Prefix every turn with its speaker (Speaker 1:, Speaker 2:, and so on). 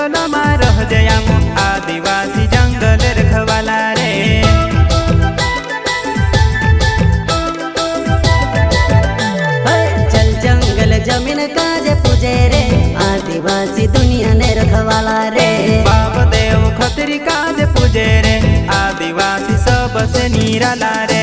Speaker 1: जंगल में रह जया आदिवासी जंगल रखवाला रे।
Speaker 2: चल जंगल जमीन काज पूजे रे आदिवासी दुनिया ने रखवाला रे।
Speaker 1: बाप देव खतरी काज पूजे रे आदिवासी सबसे निराला रे।